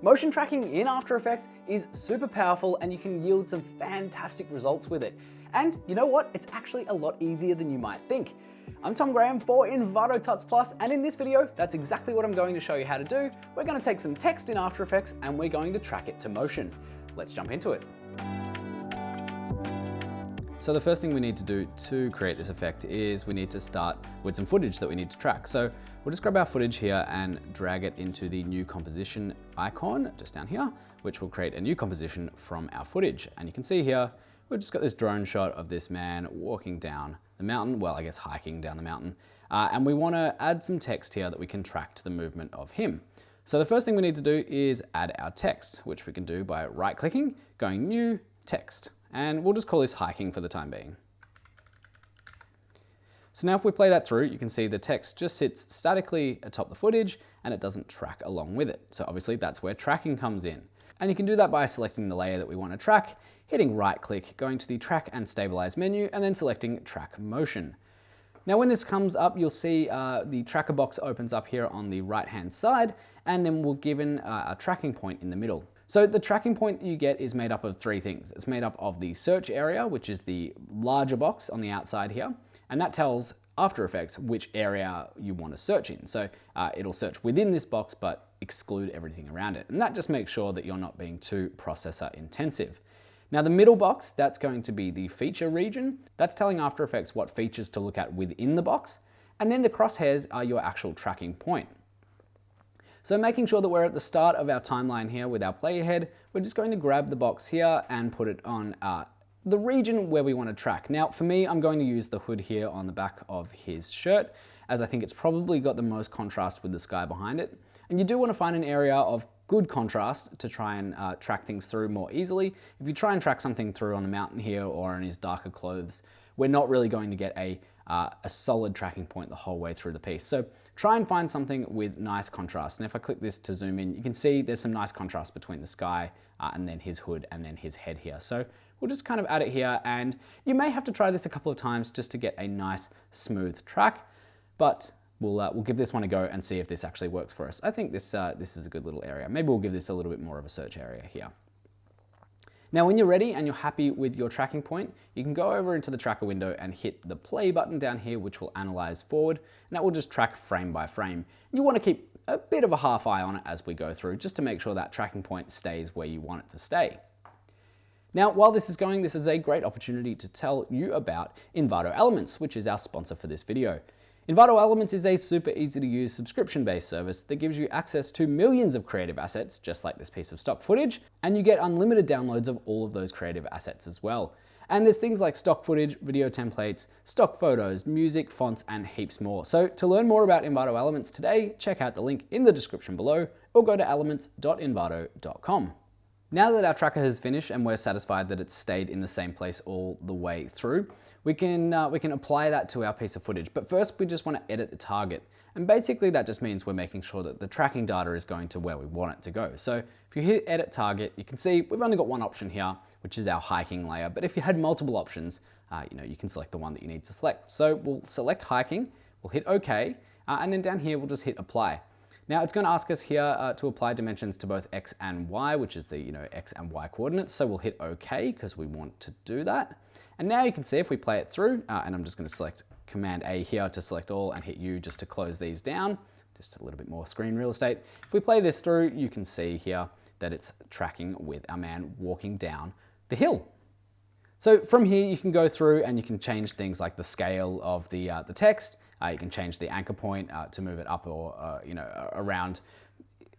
Motion tracking in After Effects is super powerful and you can yield some fantastic results with it. And you know what? It's actually a lot easier than you might think. I'm Tom Graham for Envato Tuts Plus, and in this video, that's exactly what I'm going to show you how to do. We're going to take some text in After Effects and we're going to track it to motion. Let's jump into it. So the first thing we need to do to create this effect is we need to start with some footage that we need to track. So we'll just grab our footage here and drag it into the new composition icon just down here, which will create a new composition from our footage. And you can see here, we've just got this drone shot of this man walking down the mountain, well, I guess hiking down the mountain. And we want to add some text here that we can track to the movement of him. So the first thing we need to do is add our text, which we can do by right-clicking, going New Text. And we'll just call this hiking for the time being. So now if we play that through, you can see the text just sits statically atop the footage and it doesn't track along with it. So obviously that's where tracking comes in. And you can do that by selecting the layer that we want to track, hitting right-click, going to the Track and Stabilize menu, and then selecting Track Motion. Now when this comes up, you'll see the tracker box opens up here on the right-hand side, and then we're given a tracking point in the middle. So the tracking point that you get is made up of three things. It's made up of the search area, which is the larger box on the outside here, and that tells After Effects which area you want to search in. So it'll search within this box, but exclude everything around it. And that just makes sure that you're not being too processor intensive. Now the middle box, that's going to be the feature region. That's telling After Effects what features to look at within the box. And then the crosshairs are your actual tracking point. So making sure that we're at the start of our timeline here with our player head, we're just going to grab the box here and put it on the region where we want to track. Now for me, I'm going to use the hood here on the back of his shirt, as I think it's probably got the most contrast with the sky behind it. And you do want to find an area of good contrast to try and track things through more easily. If you try and track something through on the mountain here or in his darker clothes, we're not really going to get a solid tracking point the whole way through the piece. So try and find something with nice contrast. And if I click this to zoom in, you can see there's some nice contrast between the sky and then his hood and then his head here. So we'll just kind of add it here, and you may have to try this a couple of times just to get a nice smooth track, but we'll give this one a go and see if this actually works for us. I think this is a good little area. Maybe we'll give this a little bit more of a search area here. Now when you're ready and you're happy with your tracking point, you can go over into the tracker window and hit the play button down here, which will analyze forward, and that will just track frame by frame. You want to keep a bit of a half eye on it as we go through, just to make sure that tracking point stays where you want it to stay. Now, while this is going, this is a great opportunity to tell you about Envato Elements, which is our sponsor for this video. Envato Elements is a super easy to use subscription-based service that gives you access to millions of creative assets, just like this piece of stock footage, and you get unlimited downloads of all of those creative assets as well. And there's things like stock footage, video templates, stock photos, music, fonts, and heaps more. So to learn more about Envato Elements today, check out the link in the description below, or go to elements.envato.com. Now that our tracker has finished and we're satisfied that it's stayed in the same place all the way through, we can apply that to our piece of footage. But first we just want to edit the target. And basically that just means we're making sure that the tracking data is going to where we want it to go. So if you hit edit target, you can see we've only got one option here, which is our hiking layer. But if you had multiple options, you can select the one that you need to select. So we'll select hiking, we'll hit OK, and then down here we'll just hit apply. Now it's going to ask us here to apply dimensions to both X and Y, which is the X and Y coordinates. So we'll hit OK because we want to do that. And now you can see if we play it through, and I'm just going to select Command A here to select all and hit U just to close these down, just a little bit more screen real estate. If we play this through, you can see here that it's tracking with our man walking down the hill. So from here you can go through and you can change things like the scale of the text. You can change the anchor point to move it up or around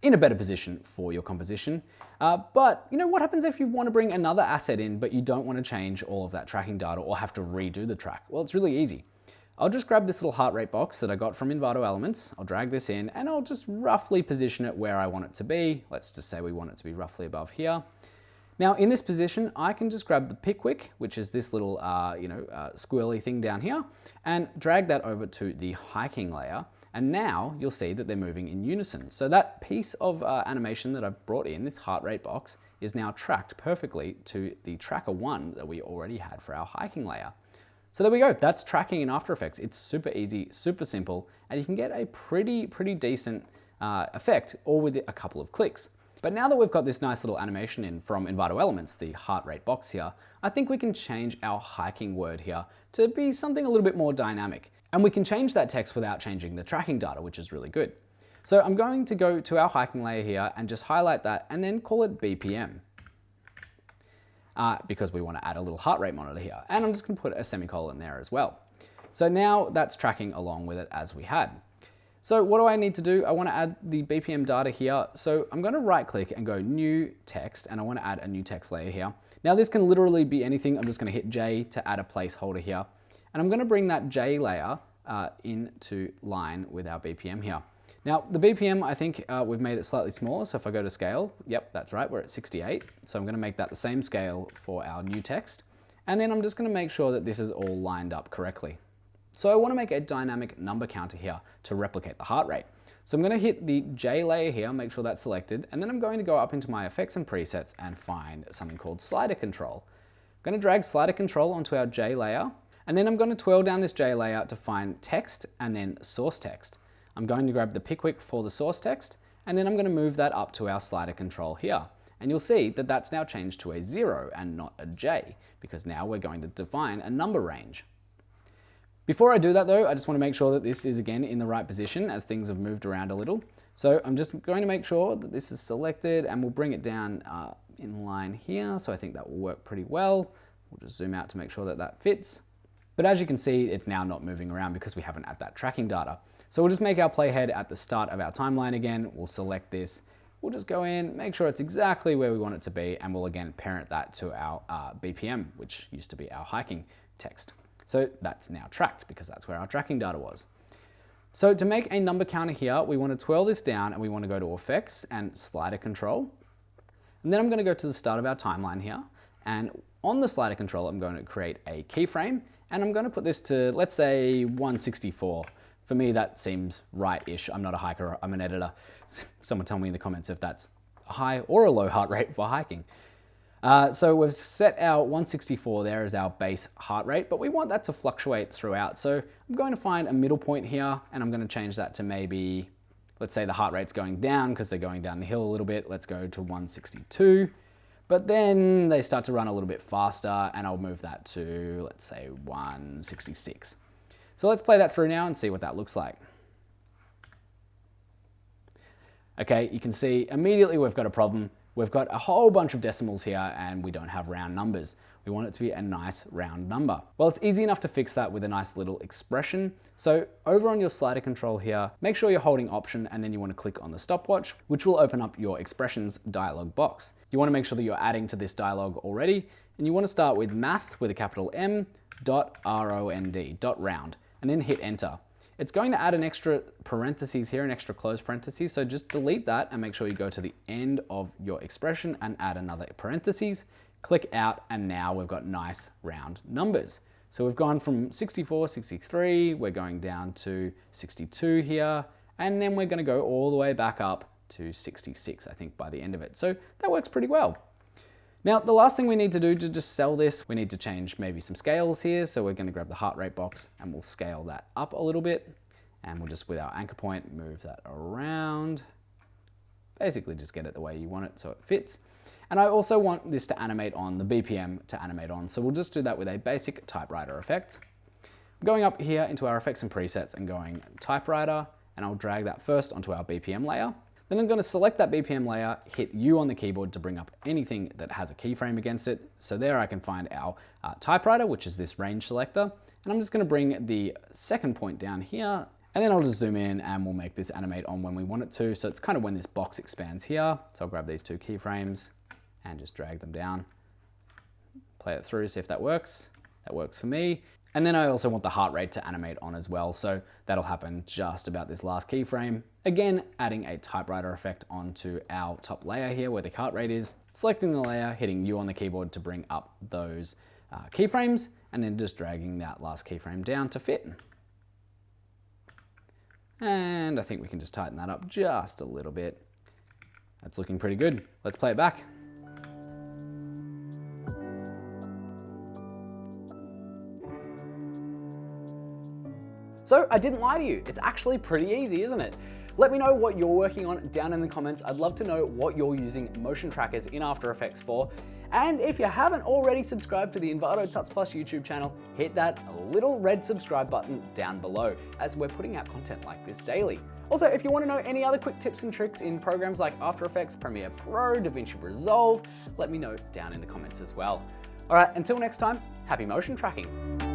in a better position for your composition. But what happens if you want to bring another asset in, but you don't want to change all of that tracking data or have to redo the track? Well, it's really easy. I'll just grab this little heart rate box that I got from Envato Elements. I'll drag this in and I'll just roughly position it where I want it to be. Let's just say we want it to be roughly above here. Now in this position, I can just grab the pickwick, which is this little squirrely thing down here, and drag that over to the hiking layer. And now you'll see that they're moving in unison. So that piece of animation that I've brought in, this heart rate box, is now tracked perfectly to the tracker one that we already had for our hiking layer. So there we go, that's tracking in After Effects. It's super easy, super simple, and you can get a pretty decent effect all with a couple of clicks. But now that we've got this nice little animation in from Envato Elements, the heart rate box here, I think we can change our hiking word here to be something a little bit more dynamic. And we can change that text without changing the tracking data, which is really good. So I'm going to go to our hiking layer here and just highlight that and then call it BPM. Because we want to add a little heart rate monitor here. And I'm just going to put a semicolon there as well. So now that's tracking along with it as we had. So what do I need to do? I want to add the BPM data here. So I'm going to right click and go new text, and I want to add a new text layer here. Now this can literally be anything. I'm just going to hit J to add a placeholder here. And I'm going to bring that J layer into line with our BPM here. Now the BPM, I think we've made it slightly smaller. So if I go to scale, yep, that's right, we're at 68. So I'm going to make that the same scale for our new text. And then I'm just going to make sure that this is all lined up correctly. So I want to make a dynamic number counter here to replicate the heart rate. So I'm going to hit the J layer here, make sure that's selected. And then I'm going to go up into my effects and presets and find something called slider control. I'm going to drag slider control onto our J layer. And then I'm going to twirl down this J layer to find text and then source text. I'm going to grab the pickwick for the source text, and then I'm going to move that up to our slider control here. And you'll see that that's now changed to a 0 and not a J, because now we're going to define a number range. Before I do that though, I just want to make sure that this is again in the right position as things have moved around a little. So I'm just going to make sure that this is selected, and we'll bring it down in line here. So I think that will work pretty well. We'll just zoom out to make sure that that fits. But as you can see, it's now not moving around because we haven't had that tracking data. So we'll just make our playhead at the start of our timeline again. We'll select this. We'll just go in, make sure it's exactly where we want it to be, and we'll again parent that to our BPM, which used to be our hiking text. So that's now tracked because that's where our tracking data was. So to make a number counter here, we want to twirl this down and we want to go to effects and slider control. And then I'm going to go to the start of our timeline here. And on the slider control, I'm going to create a keyframe, and I'm going to put this to, let's say, 164. For me, that seems right-ish. I'm not a hiker, I'm an editor. Someone tell me in the comments if that's a high or a low heart rate for hiking. So we've set our 164 there as our base heart rate, but we want that to fluctuate throughout. So I'm going to find a middle point here, and I'm going to change that to maybe, let's say the heart rate's going down because they're going down the hill a little bit. Let's go to 162. But then they start to run a little bit faster, and I'll move that to, let's say, 166. So let's play that through now and see what that looks like. Okay, you can see immediately we've got a problem. We've got a whole bunch of decimals here and we don't have round numbers. We want it to be a nice round number. Well, it's easy enough to fix that with a nice little expression. So over on your slider control here, make sure you're holding Option, and then you want to click on the stopwatch, which will open up your expressions dialog box. You want to make sure that you're adding to this dialog already, and you want to start with math with a capital M, .round, round, and then hit enter. It's going to add an extra parentheses here, an extra close parentheses, so just delete that and make sure you go to the end of your expression and add another parentheses, click out, and now we've got nice round numbers. So we've gone from 64, 63, we're going down to 62 here, and then we're going to go all the way back up to 66, I think, by the end of it. So that works pretty well. Now, the last thing we need to do to just sell this, we need to change maybe some scales here. So we're going to grab the heart rate box and we'll scale that up a little bit. And we'll just, with our anchor point, move that around. Basically just get it the way you want it so it fits. And I also want this to animate on, the BPM to animate on. So we'll just do that with a basic typewriter effect. I'm going up here into our effects and presets and going typewriter, and I'll drag that first onto our BPM layer. Then I'm going to select that BPM layer, hit U on the keyboard to bring up anything that has a keyframe against it. So there I can find our typewriter, which is this range selector. And I'm just going to bring the second point down here, and then I'll just zoom in and we'll make this animate on when we want it to. So it's kind of when this box expands here. So I'll grab these two keyframes and just drag them down. Play it through, see if that works. That works for me. And then I also want the heart rate to animate on as well. So that'll happen just about this last keyframe. Again, adding a typewriter effect onto our top layer here where the heart rate is, selecting the layer, hitting U on the keyboard to bring up those keyframes, and then just dragging that last keyframe down to fit. And I think we can just tighten that up just a little bit. That's looking pretty good. Let's play it back. So I didn't lie to you. It's actually pretty easy, isn't it? Let me know what you're working on down in the comments. I'd love to know what you're using motion trackers in After Effects for. And if you haven't already subscribed to the Envato Tuts Plus YouTube channel, hit that little red subscribe button down below, as we're putting out content like this daily. Also, if you want to know any other quick tips and tricks in programs like After Effects, Premiere Pro, DaVinci Resolve, let me know down in the comments as well. All right, until next time, happy motion tracking.